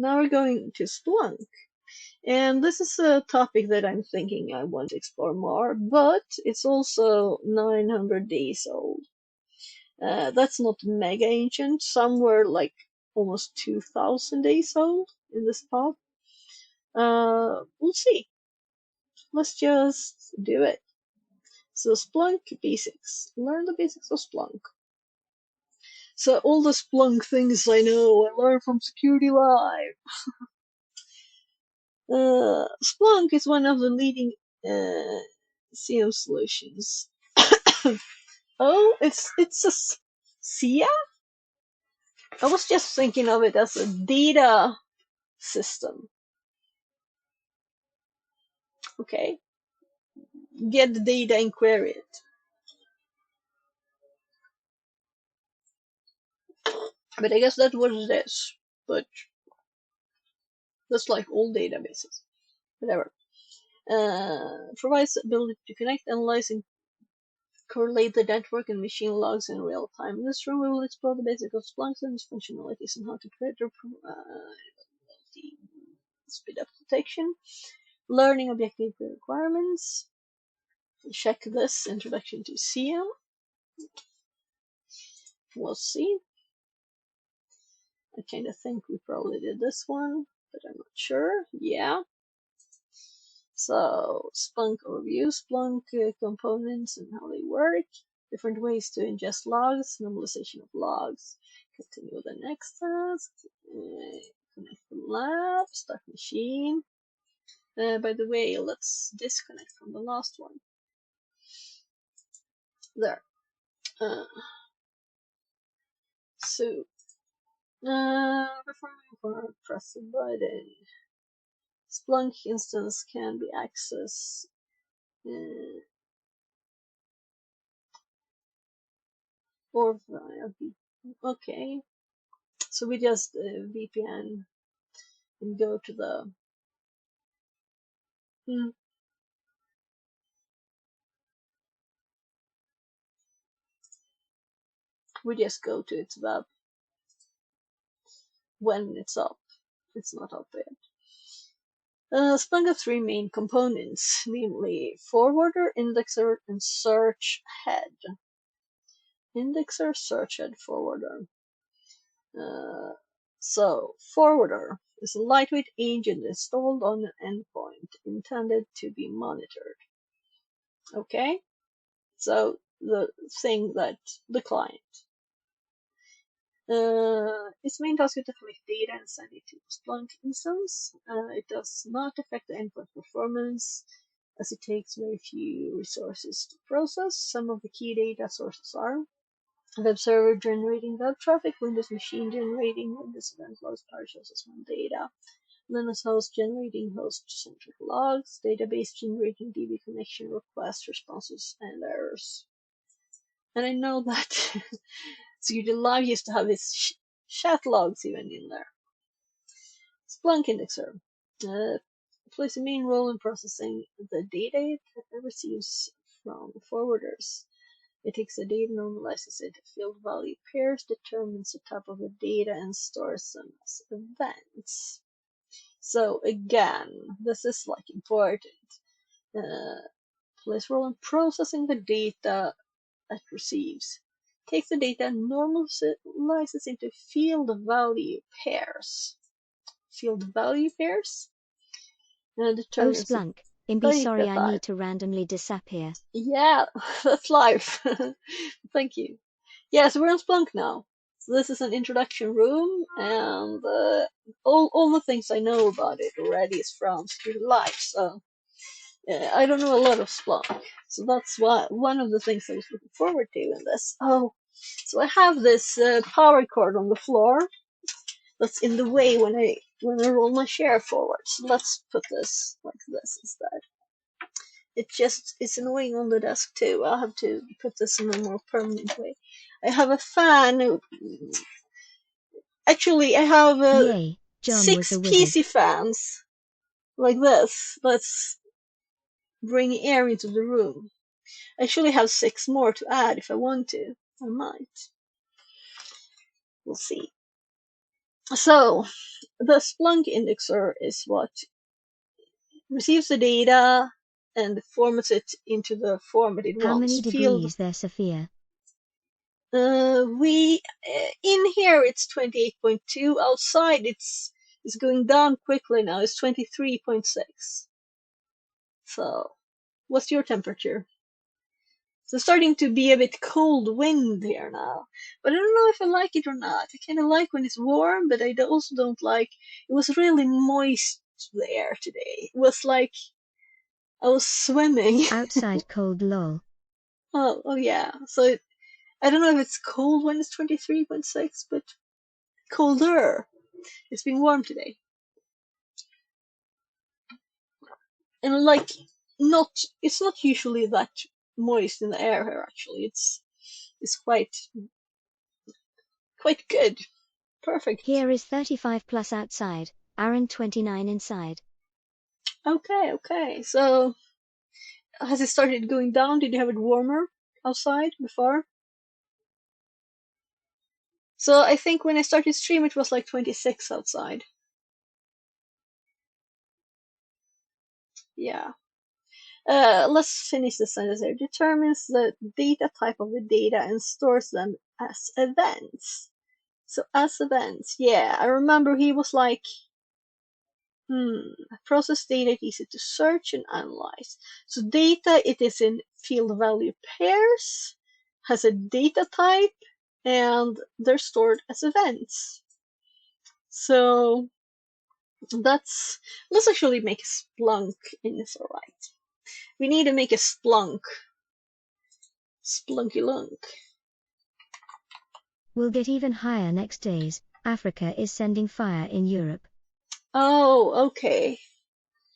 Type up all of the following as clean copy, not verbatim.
Now we're going to Splunk. And this is a topic that I'm thinking I want to explore more, but it's also 900 days old. That's not mega ancient. Some were like almost 2000 days old in this pod. We'll see. Let's just do it. So Splunk basics. Learn the basics of Splunk. So all the Splunk things I know, I learned from Security Live. Splunk is one of the leading SIEM solutions. Oh, it's a SIA? I was just thinking of it as a data system. Okay, get the data and query it. But I guess that's what it is. But that's like all databases. Whatever. Provides the ability to connect, analyze, and correlate the network and machine logs in real time. In this room, we will explore the basics of Splunk and its functionalities and how to create or speed up detection, learning objective requirements. Check this introduction to SIEM. We'll see. I kind of think we probably did this one, but I'm not sure. Yeah. So Splunk overview, Splunk components and how they work, different ways to ingest logs, normalization of logs. Continue with the next task. Connect the lab, start machine. By the way, let's disconnect from the last one. There. So, before we press the button, Splunk instance can be accessed. Or via okay, so we just VPN and go to the we just go to its web when it's up. It's not up yet. Splunk has three main components, namely forwarder, indexer, and search head. Indexer, search head, forwarder. So forwarder is a lightweight agent installed on an endpoint intended to be monitored. Okay, so the thing that the client. Its main task is to collect data and send it to the Splunk instance. It does not affect the endpoint performance, as it takes very few resources to process. Some of the key data sources are web server generating web traffic, Windows machine generating Windows event logs, PowerShell system data, Linux host generating host-centric logs, database generating DB connection requests, responses, and errors. And I know that Security Live used to have its chat logs even in there. Splunk Indexer plays a main role in processing the data it receives from forwarders. It takes the data, normalizes it, field value pairs, determines the type of the data, and stores them as events. So again, this is like important. Plays role in processing the data it receives. Takes the data and normalizes into field value pairs. Field value pairs? Determines Splunk, Imbi, sorry, I need to randomly disappear. Yeah, that's live. Thank you. Yes, we're on Splunk now. So this is an introduction room, and all the things I know about it already is from Security Live. So I don't know a lot of Splunk. So that's one of the things I was looking forward to in this. Oh, so I have this power cord on the floor that's in the way when I roll my chair forward. So let's put this like this instead. It's annoying on the desk too. I'll have to put this in a more permanent way. I have a fan. Actually, I have Yay, John 6 was a PC fans like this. Let's bring air into the room. I actually have 6 more to add if I want to. I might. We'll see. So the Splunk indexer is what receives the data and formats it into the format it How wants. many degrees there, Sophia? We in here it's 28.2. Outside it's going down quickly now. It's 23.6. So, what's your temperature? So starting to be a bit cold wind here now. But I don't know if I like it or not. I kind of like when it's warm, but I also don't like. It was really moist there today. It was like I was swimming. Outside cold, lol. Oh yeah. So I don't know if it's cold when it's 23.6, but colder. It's been warm today. And like not it's not usually that moist in the air here actually. It's quite good. Perfect. Here is 35 plus outside, Aaron 29 inside. Okay. So has it started going down? Did you have it warmer outside before? So I think when I started stream it was like 26 outside. Yeah. Let's finish the sentence here. Determines the data type of the data and stores them as events. So as events, yeah, I remember he was like, process data is easy to search and analyze. So data, it is in field value pairs, has a data type, and they're stored as events. So let's actually make a Splunk in this, alright. We need to make a Splunk. Splunky lunk. We'll get even higher next days. Africa is sending fire in Europe. Oh, okay.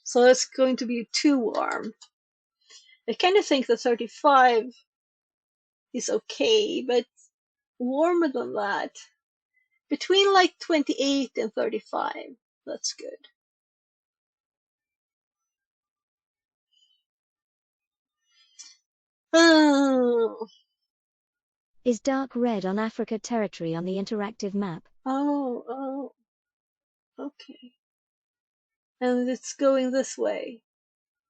So it's going to be too warm. I kind of think the 35 is okay, but warmer than that. Between like 28 and 35. That's good. Oh, Is dark red on Africa territory on the interactive map? oh, okay. And it's going this way.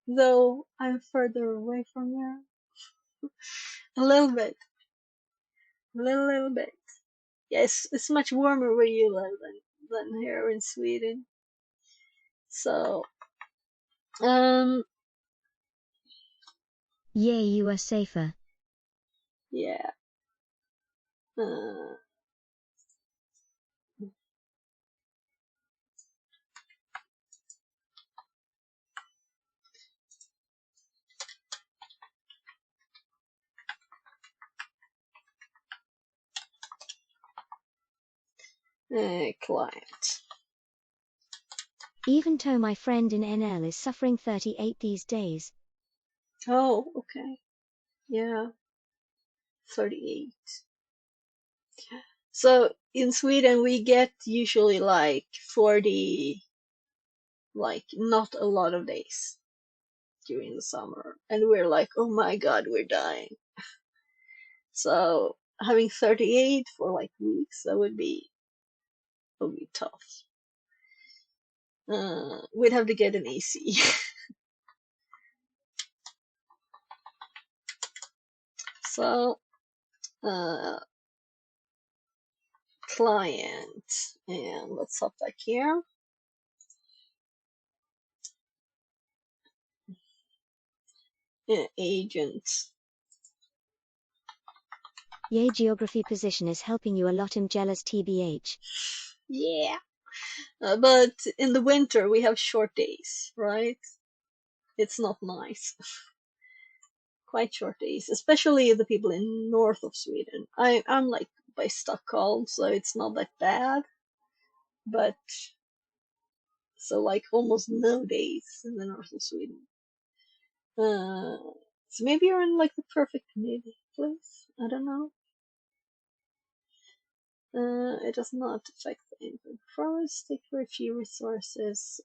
Though I'm further away from here. A little bit. Little bit. Yes, it's much warmer where you live than here in Sweden. So, um, Yay, you are safer. yeah. Uh, client. Even though my friend in NL is suffering 38 these days. Oh, okay. Yeah, 38. So in Sweden, we get usually like 40, like not a lot of days during the summer. And we're like, oh my God, we're dying. So having 38 for like weeks, that would be tough. We'd have to get an AC. So, uh, client, and let's hop back here. Agent. Yay, geography position is helping you a lot. I'm jealous, TBH. Yeah. But in the winter, we have short days, right? It's not nice. Quite short days, especially the people in north of Sweden. I'm like by Stockholm, so it's not that bad. But so like almost no days in the north of Sweden. So maybe you're in like the perfect mid place. I don't know. It does not affect the input performance. Take very few resources.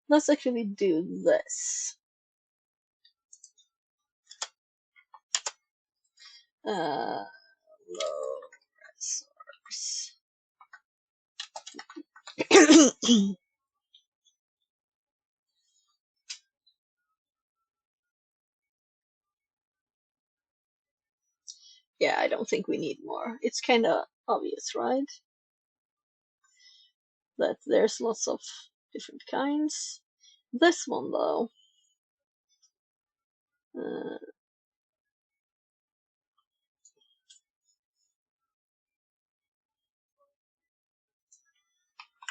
Let's actually do this. Low resource. course. Yeah, I don't think we need more. It's kind of obvious, right? That there's lots of different kinds. This one, though,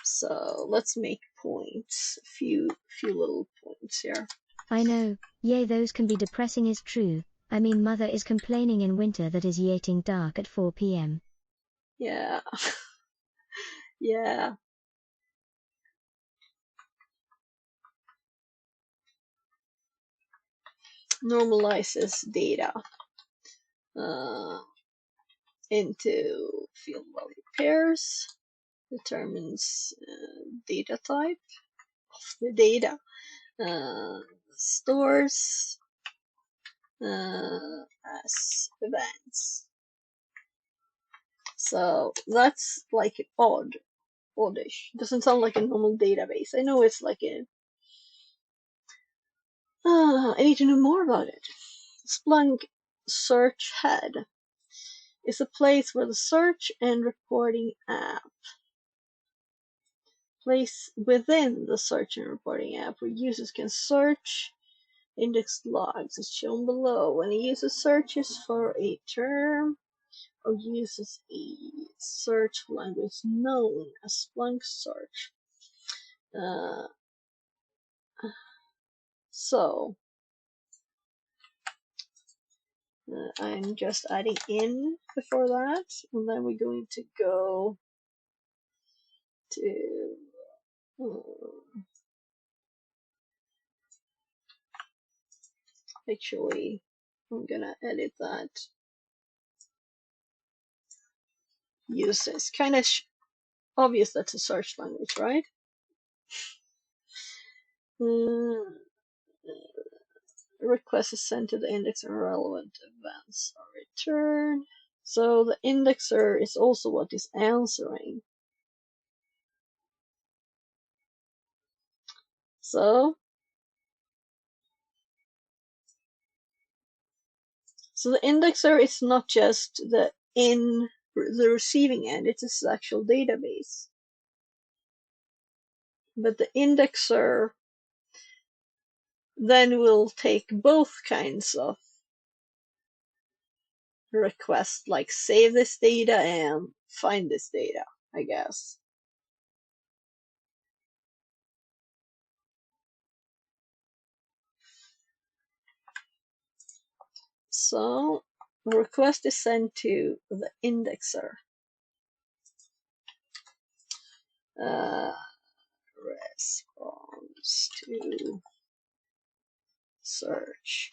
so let's make points. A few little points here. I know, yay, those can be depressing is true. I mean, mother is complaining in winter that is getting dark at 4 p.m. Yeah. Yeah. Normalizes data into field value pairs, determines data type of the data, stores as events. So that's like oddish. Doesn't sound like a normal database. I know it's like a. I need to know more about it. Splunk Search Head is a place where the search and reporting app place within the search and reporting app where users can search indexed logs as shown below. When a user searches for a term or uses a search language known as Splunk search. So I'm just adding in before that, and then we're going to go to actually I'm gonna edit that. Use this kind of obvious that's a search language, right? Request is sent to the index and relevant events are returned. So the indexer is also what is answering. So the indexer is not just the receiving end, it's its actual database. But the indexer then will take both kinds of requests, like save this data and find this data, I guess. So the request is sent to the indexer. Response to search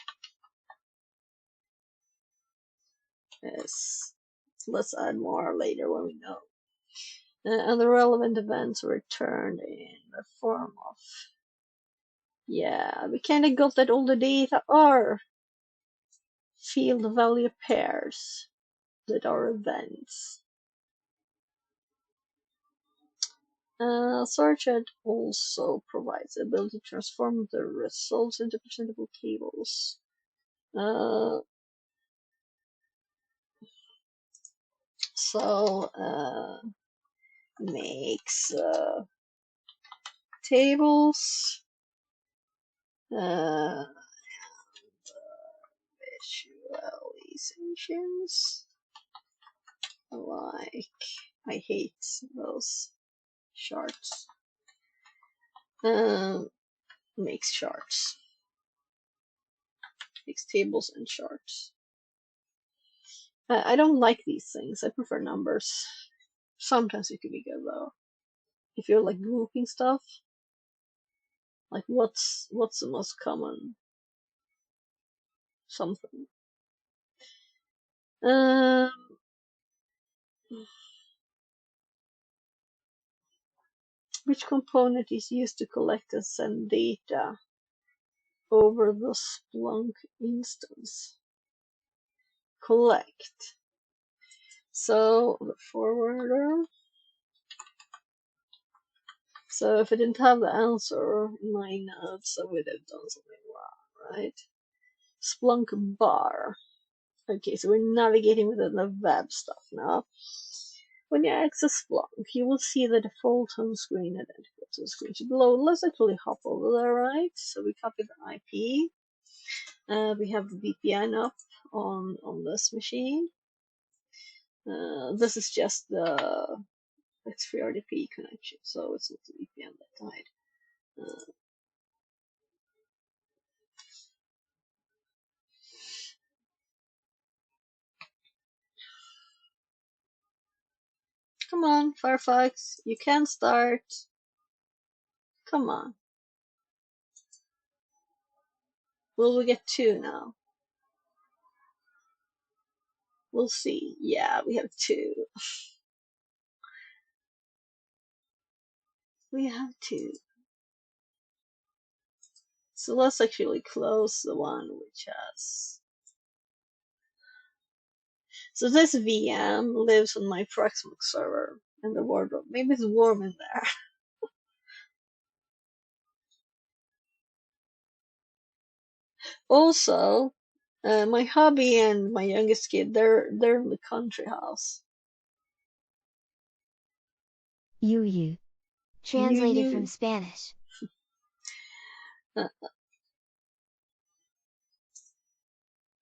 is, let's add more later when we know. And the relevant events returned in the form of, yeah, we kind of got that all the data are field value pairs that are events. Searchhead also provides the ability to transform the results into presentable tables. Makes tables, visualizations, like, I hate those charts. Makes charts. Makes tables and charts. I don't like these things. I prefer numbers. Sometimes it could be good though. If you're like grouping stuff, like what's the most common something. Which component is used to collect and send data over the Splunk instance? Collect. So the forwarder. So if I didn't have the answer in my notes, I would have done something wrong, right? Splunk bar. Okay, so we're navigating within the web stuff now. When you access Splunk, you will see the default home screen identical to the screen below. Let's actually hop over there, right? So we copy the IP. We have the VPN up on this machine. This is just the X3RDP connection, so it's not the VPN that died. Come on, Firefox, you can start. Come on. Will we get 2 now? We'll see. Yeah, we have 2. We have 2. So let's actually close the one which has. So this VM lives on my Proxmox server in the wardrobe. Maybe it's warm in there. Also, my hubby and my youngest kid, they're in the country house. You. Translated from Spanish.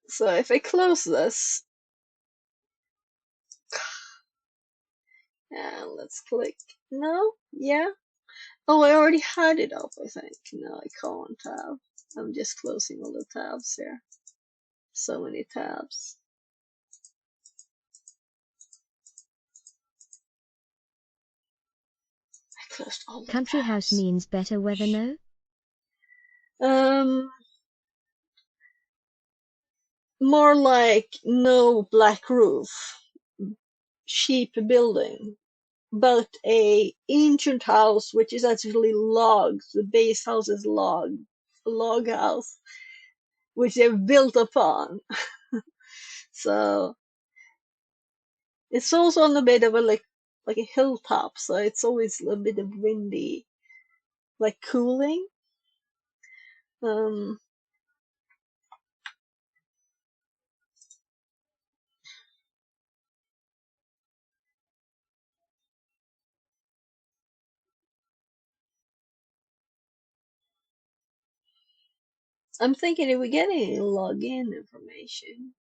So if I close this, and let's click no, yeah. Oh, I already had it up, I think. No, I can't have. I'm just closing all the tabs here. So many tabs. I closed all the Country tabs. house means better weather, no? More like no black roof, cheap building, but a ancient house which is actually logs. The base house is a log house, which they've built upon. So it's also on a bit of a like a hilltop, so it's always a bit of windy, like cooling. Um, I'm thinking if we get any login information,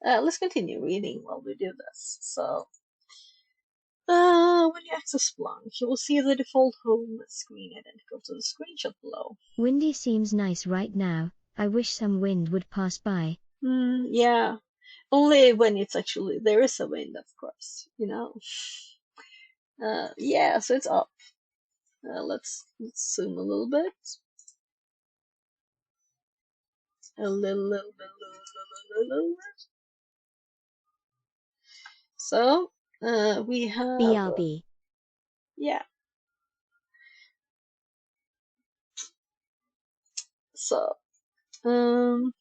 let's continue reading while we do this. So, when you access Splunk, you will see the default home screen identical to the screenshot below. Windy seems nice right now. I wish some wind would pass by. Yeah, only when it's actually there is a wind, of course. You know. Yeah, so it's up. Let's zoom a little bit. A little bit. So, we have. BRB. Yeah. So, um.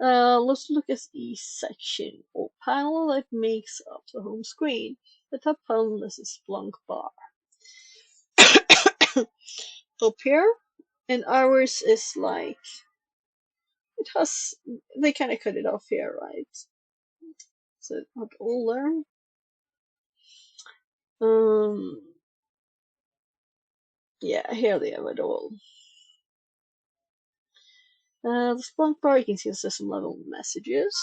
Let's look at the section or panel that makes up the home screen. The top panel is a Splunk bar. Up here, and ours is like it has. They kind of cut it off here, right? So not all there. Yeah, here they have it all. The Splunk bar, you can see the system level messages.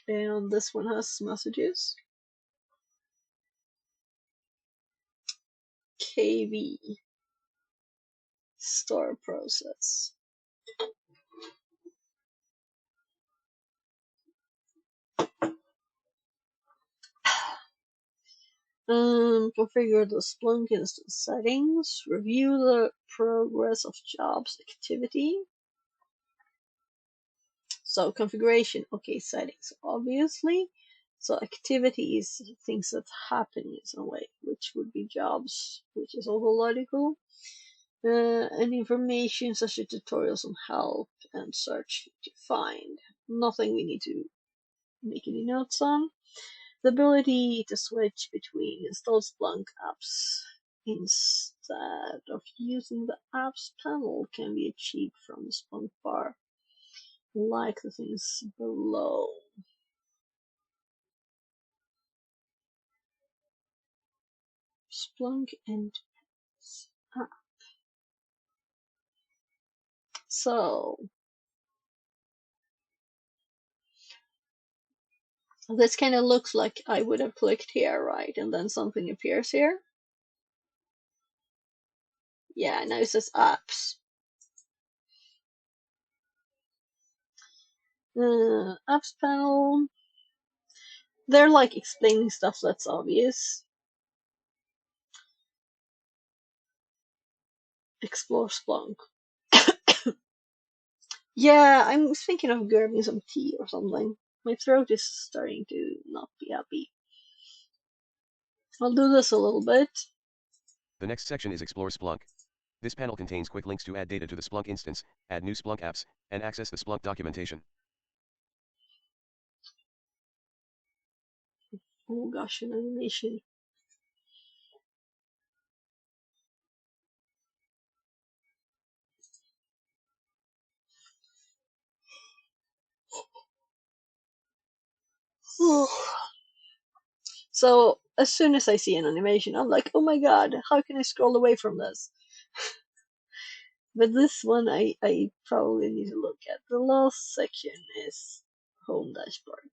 And this one has messages. KV. Store process. Configure the Splunk instance settings. Review the progress of jobs activity. So configuration, okay, settings, obviously. So activity is things that happen in some way, which would be jobs, which is also logical. and information such as tutorials on help and search to find. Nothing we need to make any notes on. The ability to switch between installed Splunk apps instead of using the apps panel can be achieved from the Splunk bar, like the things below. Splunk and app. So this kind of looks like I would have clicked here, right? And then something appears here. Yeah, now it says apps. Apps panel. They're like explaining stuff that's obvious. Explore Splunk. Yeah, I'm thinking of grabbing some tea or something. My throat is starting to not be happy. I'll do this a little bit. The next section is Explore Splunk. This panel contains quick links to add data to the Splunk instance, add new Splunk apps, and access the Splunk documentation. Oh gosh, an animation. So as soon as I see an animation, I'm like, oh my god, how can I scroll away from this? But this one I probably need to look at. The last section is home dashboard.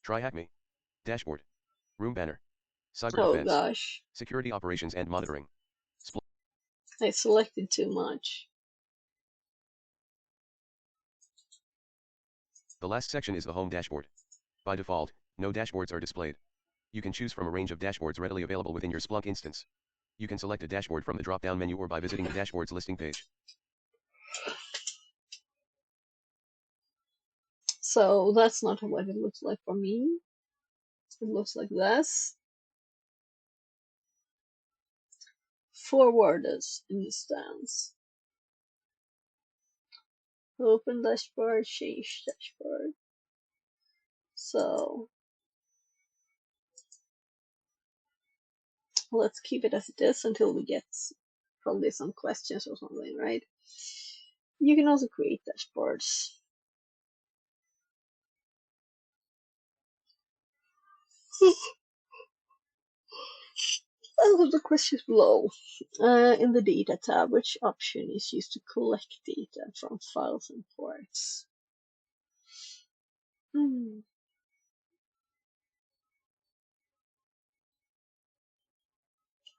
TryHackMe. Dashboard. Room banner. Cyber Oh defense. gosh, Security operations and monitoring. I selected too much. The last section is the home dashboard. By default, no dashboards are displayed. You can choose from a range of dashboards readily available within your Splunk instance. You can select a dashboard from the drop-down menu or by visiting the dashboards listing page. So that's not what it looks like for me. It looks like this. Forwarders instance. Open dashboard, change dashboard. So let's keep it as it is until we get probably some questions or something, right? You can also create dashboards. I'll have the questions below. In the data tab, which option is used to collect data from files and ports? Hmm.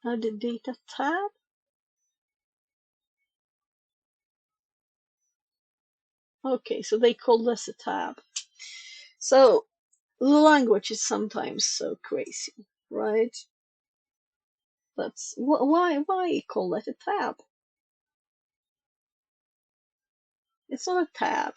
The data tab? Okay, so they call this a tab. So the language is sometimes so crazy, right? That's why call it a tab? It's not a tab.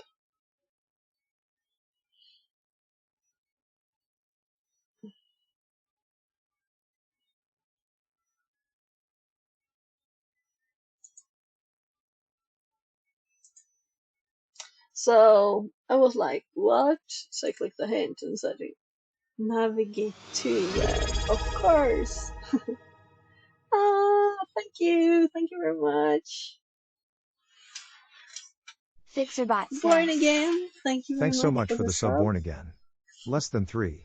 So I was like, what? So I clicked the hint and said, navigate to web. Of course. Ah, thank you. Thank you very much. FixerBot Born says, again. Thank you very Thanks so much much for for the the sub sub. born again. Less than 3.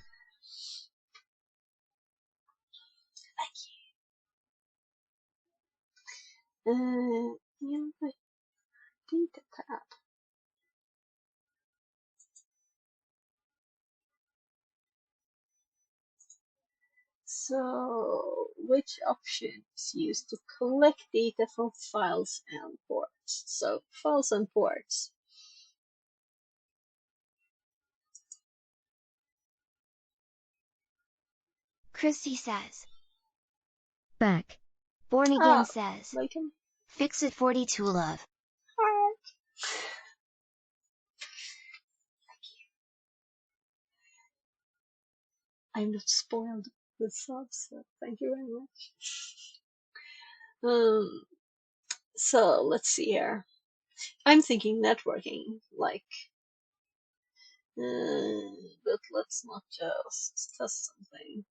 In the data tab. So, which option is used to collect data from files and ports? So, files and ports. Christy says, Back. Born Again Ah, says, like him. Fix it 42 love. Alright. I'm not spoiled with subs, so thank you very much. So let's see here. I'm thinking networking, like, but let's not just test something.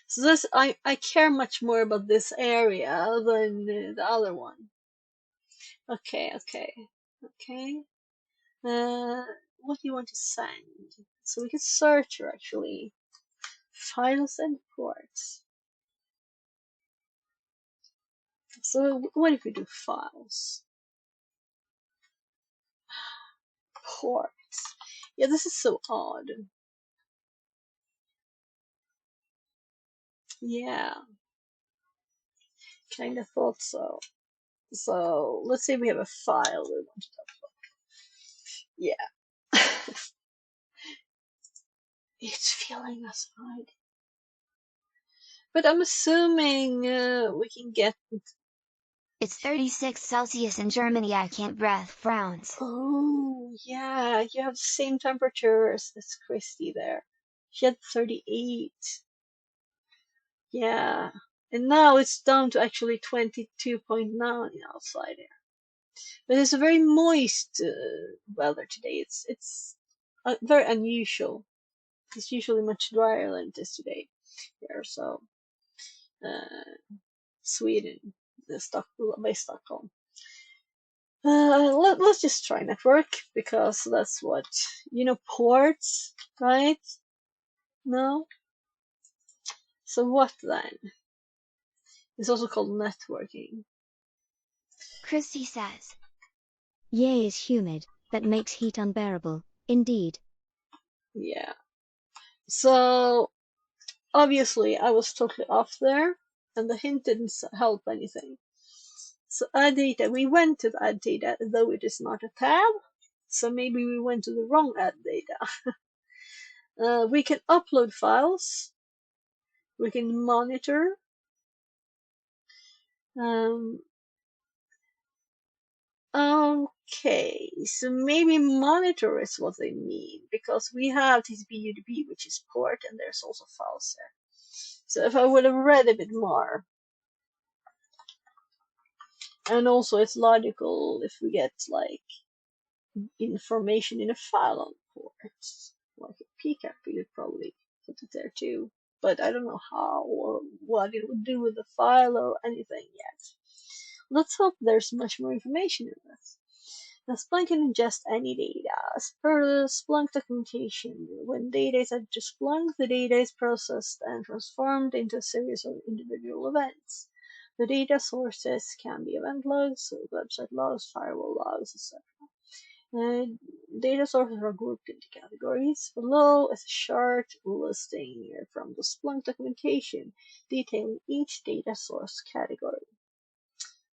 So this, I care much more about this area than the other one. Okay. What do you want to send? So we can search her actually. Files and ports. So what if we do files? Ports. Yeah, this is so odd. Yeah, kind of thought so. So let's say we have a file we want to upload. Yeah. It's feeling us right. But I'm assuming we can get. It's 36 Celsius in Germany. I can't breathe. Frowns. Oh, yeah, you have the same temperature as Christy there. She had 38. Yeah. And now it's down to actually 22.9 outside here. But it's a very moist weather today. It's very unusual. It's usually much drier than it is today here. So, Sweden, by Stockholm. Let's just try network because that's what ports, right? No. So what then? It's also called networking. Christy says. Yay is humid, that makes heat unbearable, indeed. Yeah. So obviously I was totally off there, and the hint didn't help anything. So add data. We went to add data, though it is not a tab. So maybe we went to the wrong add data. We can upload files. We can monitor. Okay, so maybe monitor is what they mean, because we have TCP UDP, which is port, and there's also files there. So if I would have read a bit more, and also it's logical if we get like information in a file on ports, like a PCAP, we would probably put it there too. But I don't know how or what it would do with the file or anything yet. Let's hope there's much more information in this. Now, Splunk can ingest any data. As per the Splunk documentation, when data is added to Splunk, the data is processed and transformed into a series of individual events. The data sources can be event logs, website logs, firewall logs, etc. Data sources are grouped into categories. Below is a short listing from the Splunk documentation detailing each data source category.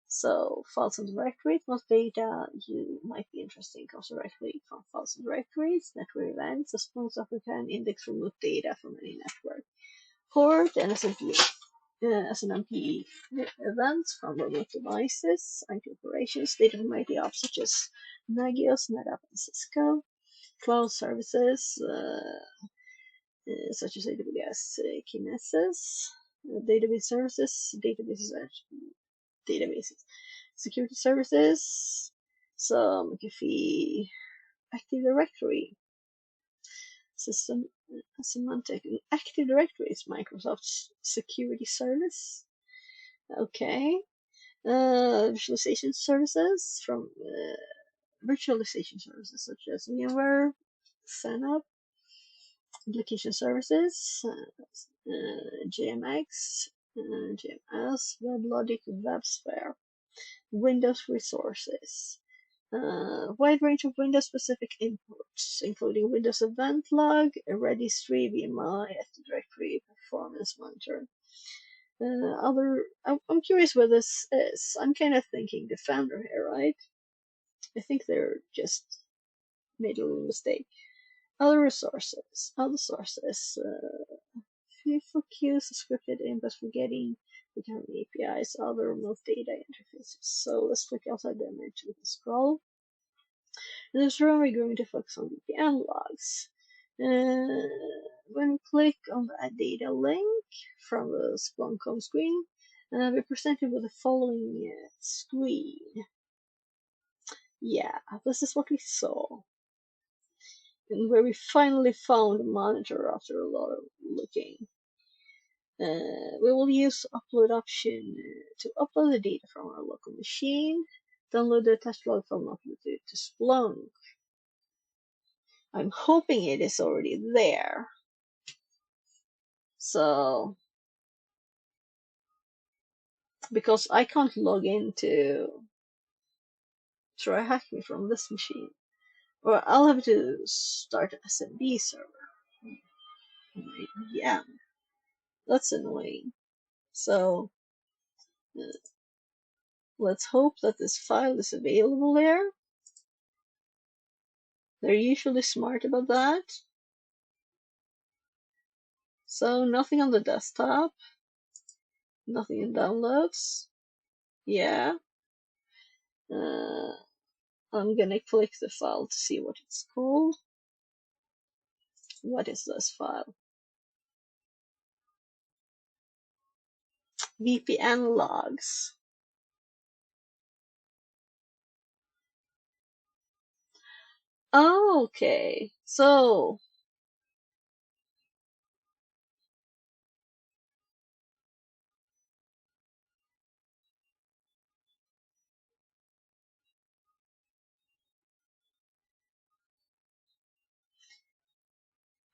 So files and directories, most data you might be interested comes directly from files and directories, network events, the Splunk software can index remote data from any network. Port and SNMP events from remote devices, IT operations, data from IT ops such as Nagios, NetApp, and Cisco. Cloud services such as AWS Kinesis, database services, databases, security services, some McAfee Active Directory, system semantic. Active Directory is Microsoft's security service. Okay. Visualization services from virtualization services such as VMware, SANUP, application services, JMX, JMS, WebLogic, WebSphere, Windows resources, wide range of Windows-specific inputs, including Windows Event Log, a registry, VMI, Active Directory, Performance Monitor. I'm curious where this is. I'm kind of thinking Defender here, right? I think they're just made a little mistake. Other sources, few for queues, scripted inputs for getting return APIs, other remote data interfaces. So let's click outside the image with a scroll. In this room, we're going to focus on VPN logs. When we click on the Add Data link from the Splunk home screen, we're presented with the following screen. Yeah, this is what we saw. And where we finally found a monitor after a lot of looking. We will use the upload option to upload the data from our local machine, download the attached log file and upload it to Splunk. I'm hoping it is already there. So, because I can't log into TryHackMe from this machine, or I'll have to start an SMB server. Yeah, that's annoying. So, let's hope that this file is available there. They're usually smart about that. So nothing on the desktop, nothing in downloads. Yeah. I'm gonna click the file to see what it's called. What is this file? VPN logs. Oh, okay. So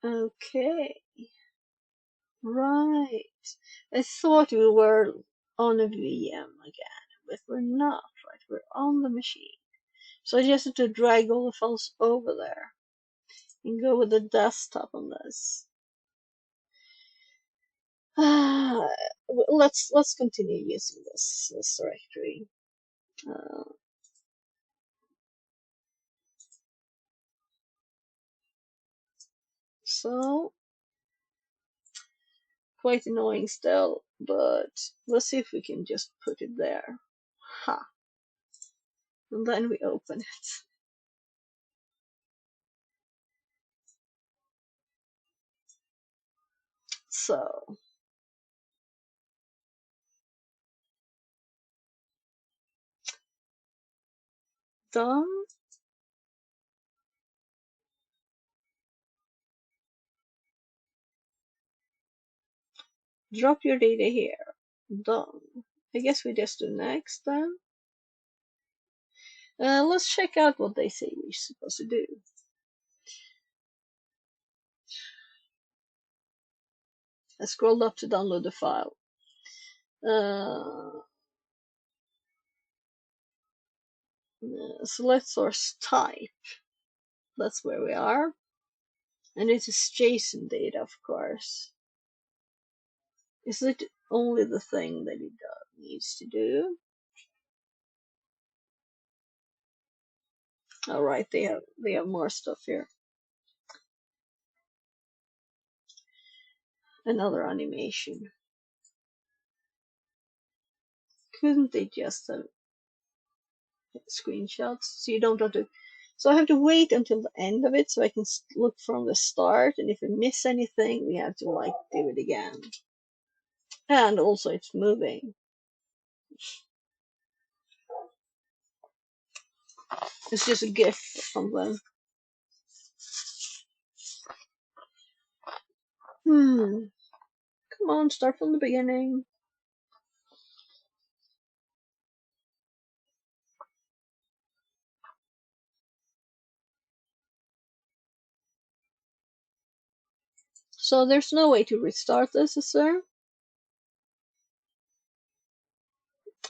okay. Right. I thought we were on a VM again, but we're not, right? We're on the machine. So I just have to drag all the files over there and go with the desktop on this. Let's continue using this directory. So quite annoying still, but let's see if we can just put it there. Ha! And then we open it. So done. Drop your data here. Done. I guess we just do next then. Let's check out what they say we're supposed to do. I scrolled up to download the file. Select source type. That's where we are. And it is JSON data, of course. Is it only the thing that it needs to do? All right, they have more stuff here. Another animation. Couldn't they just have screenshots so you don't have to? So I have to wait until the end of it so I can look from the start, and if we miss anything, we have to like do it again. And also, it's moving. It's just a GIF or something. Come on, start from the beginning. So there's no way to restart this, is there?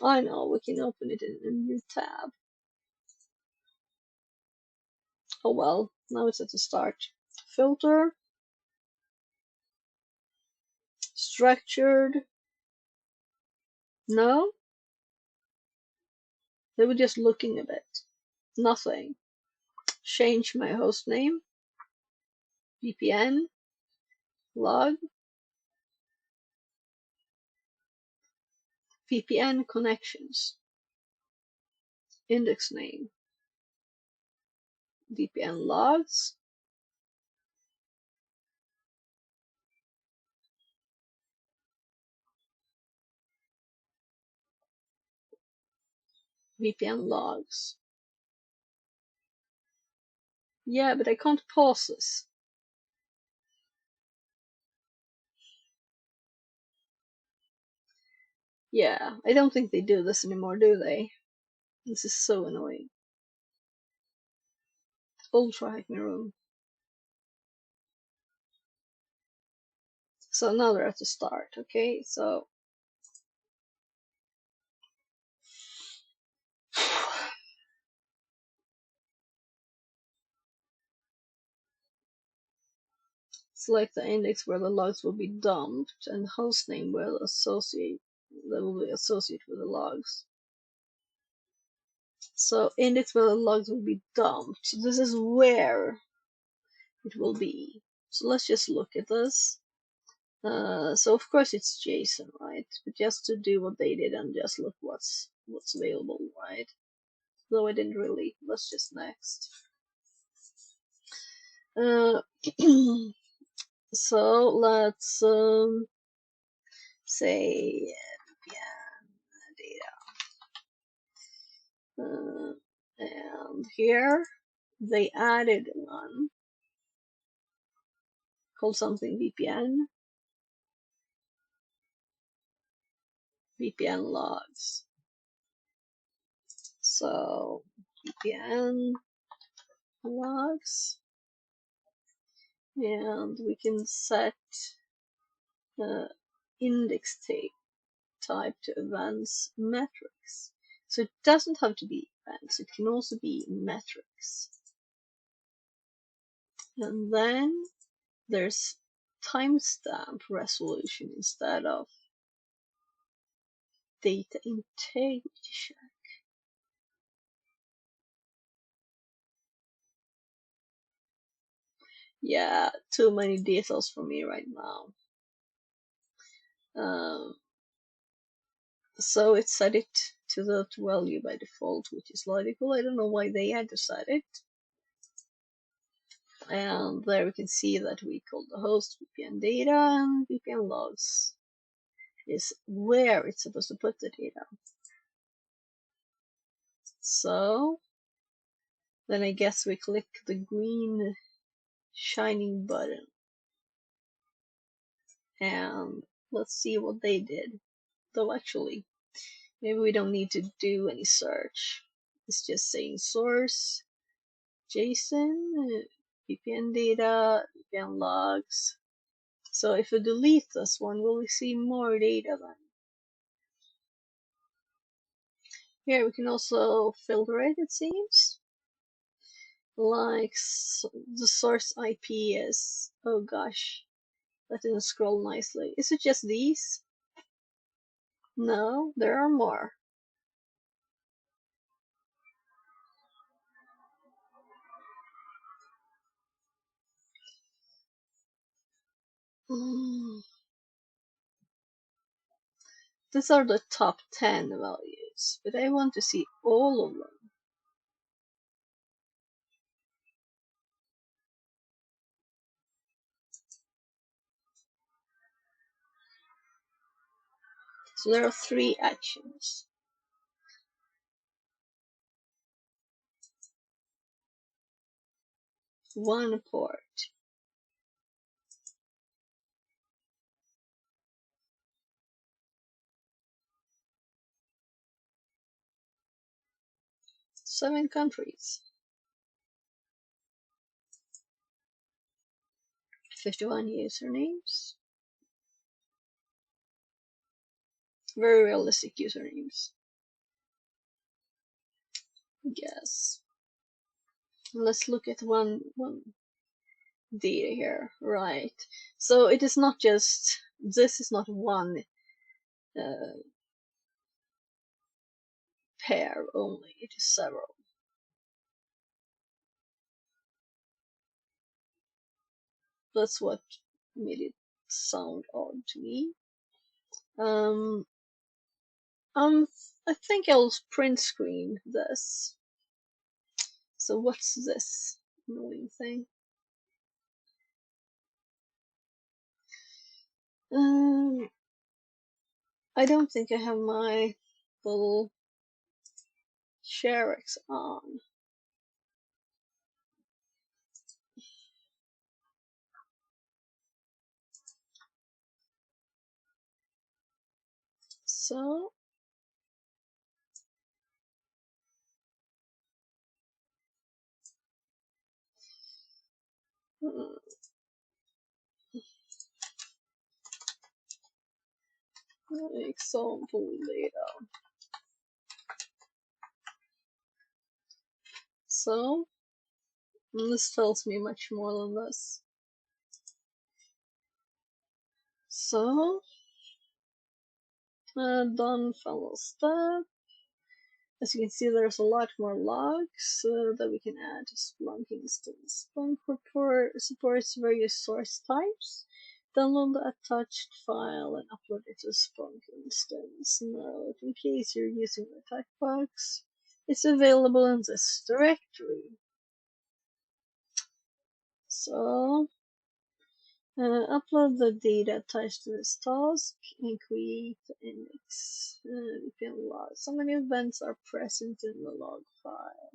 I know, we can open it in a new tab. Oh well, now it's at the start. Filter. Structured. No? They were just looking a bit. Nothing. Change my host name. VPN. Log. VPN connections, index name, VPN logs, VPN logs. Yeah, but I can't pause this. Yeah, I don't think they do this anymore, do they? This is so annoying. Old TryHackMe room. So now we're at the start, okay? So select the index where the logs will be dumped and hostname will associate that will be associated with the logs. So index where the logs will be dumped. This is where it will be. So let's just look at this. So of course it's JSON, right? But just to do what they did and just look what's available, right? Though I didn't really. Let's just next. So let's say VPN data, and here they added one called something VPN logs. So VPN logs, and we can set the index type to events metrics. So it doesn't have to be events, it can also be metrics. And then there's timestamp resolution instead of data integrity check. Yeah, too many details for me right now. So it set it to the value by default, which is logical. I don't know why they had to set it. And there we can see that we called the host VPN data, and VPN logs is where it's supposed to put the data. So then I guess we click the green shining button, and let's see what they did. Though actually, maybe we don't need to do any search. It's just saying source, JSON, VPN data, VPN logs. So if we delete this one, will we see more data then? Here we can also filter it, it seems. Like the source IP is, oh gosh, that didn't scroll nicely. Is it just these? No, there are more. These are the top 10 values, but I want to see all of them. So there are 3 actions. One port. Seven countries. 51 usernames. Very realistic usernames. Yes. Let's look at one data here. Right. So it is not just, this is not one pair only, it is several. That's what made it sound odd to me. I think I'll print screen this. So what's this annoying thing? I don't think I have my little ShareX on. So example data. So this tells me much more than this. So done final step. As you can see, there's a lot more logs that we can add to Splunk instance. Splunk report supports various source types. Download the attached file and upload it to Splunk instance. Note, in case you're using the type box, it's available in this directory. So, upload the data attached to this task and create the index. You can log. So many events are present in the log file.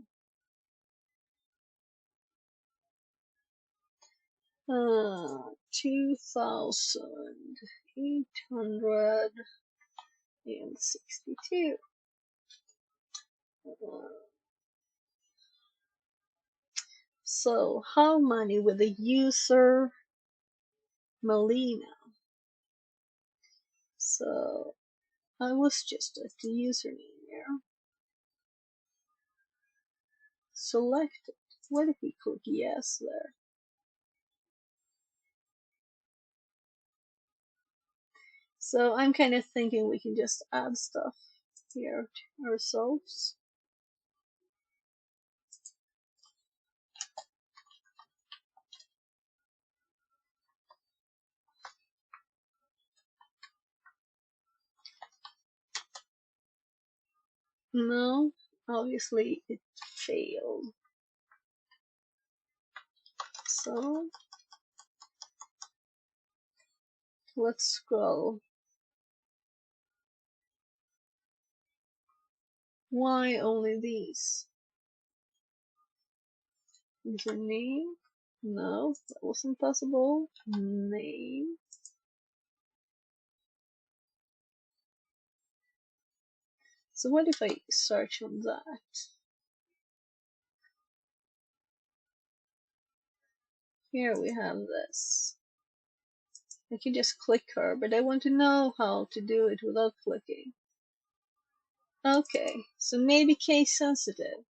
2,862. So how many with the user Melina? So I was just at the username here. Select it. What if we click yes there? So I'm kind of thinking we can just add stuff here to ourselves. No, obviously it failed. So let's scroll. Why only these? Username? No, that wasn't possible. Name? So what if I search on that? Here we have this. I can just click her, but I want to know how to do it without clicking. Okay, so maybe case sensitive.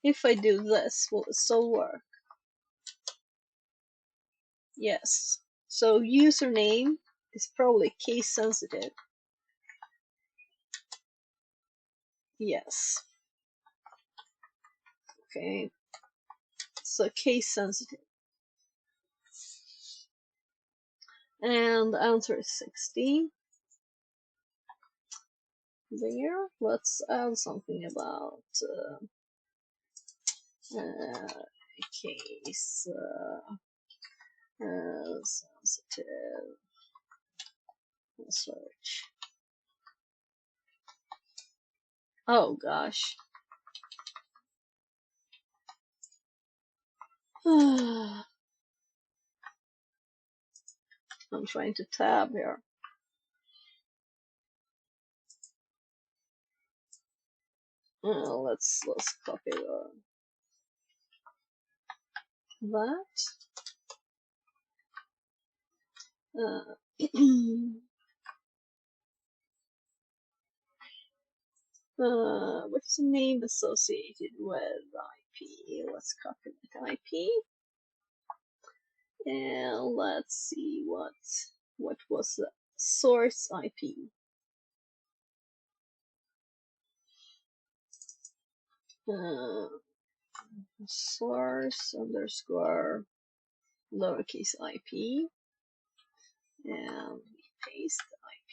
If I do this, will it still work? Yes. So username is probably case sensitive. Yes. Okay. So case sensitive. And the answer is 16. There. Let's add something about case sensitive search. Oh gosh. I'm trying to tab here. Let's copy that. What's the name associated with IP? Let's copy that IP. And let's see what was the source IP. Source underscore lowercase IP, and we paste the IP.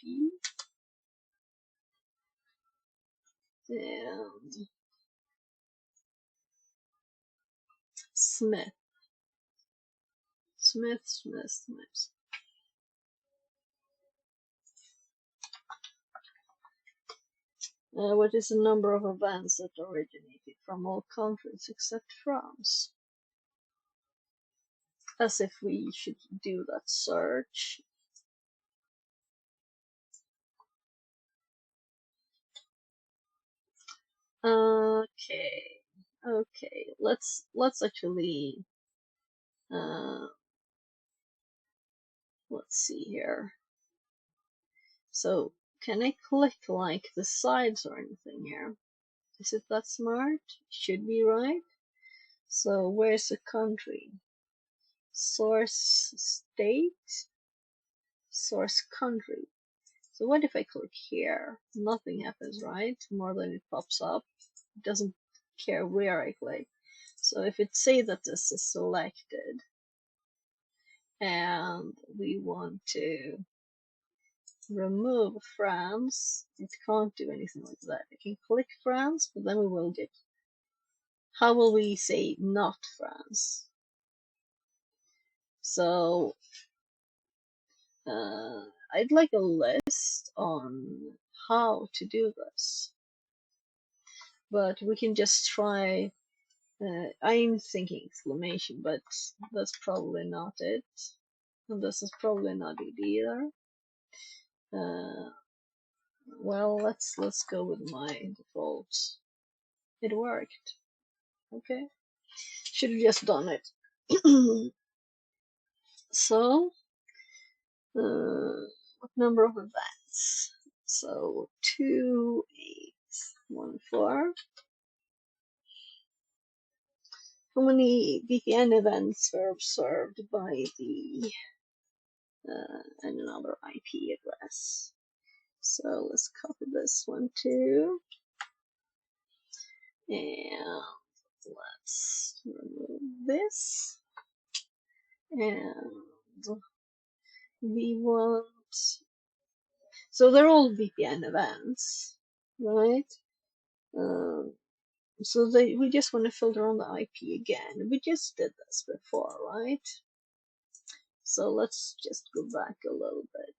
and Smith. Smith. What is the number of events that originated from all countries except France? As if we should do that search. Okay, let's actually let's see here. So can I click like the sides or anything here? Is it that smart? Should be, right? So where's the country? Source state, source country. So what if I click here? Nothing happens, right? More than it pops up. It doesn't care where I click. So if it say that this is selected and we want to remove France, it can't do anything like that. I can click France, but then we will get, how will we say not France? So I'd like a list on how to do this, but we can just try. I'm thinking exclamation, but that's probably not it, and this is probably not it either. Well, let's go with my default. It worked. Okay, should have just done it. So, what number of events? So 2814. How many VPN events were observed by the another IP address? So let's copy this one too, and let's remove this, and we want, so they're all VPN events, right? So we just want to filter on the IP again. We just did this before, right? So let's just go back a little bit.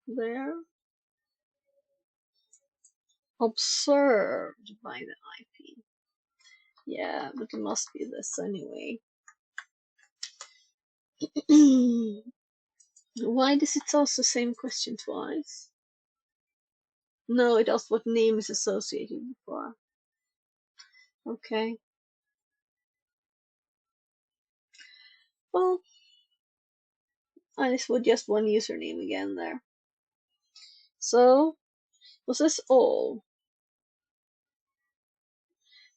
There. Observed by the IP. Yeah, but it must be this anyway. Why does it ask the same question twice? No, it asks what name is associated before. Okay. Well, I just put just one username again there. So, was this all?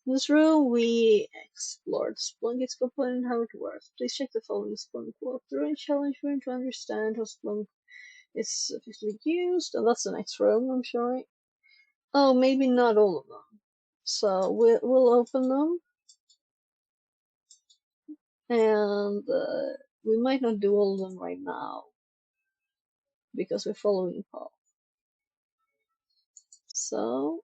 In this room, we explored Splunk, its component, and how it works. Please check the following Splunk walkthrough and challenge me to understand how Splunk is officially used. And that's the next room, I'm sure. Oh, maybe not all of them. So we'll open them, and we might not do all of them right now because we're following Paul. So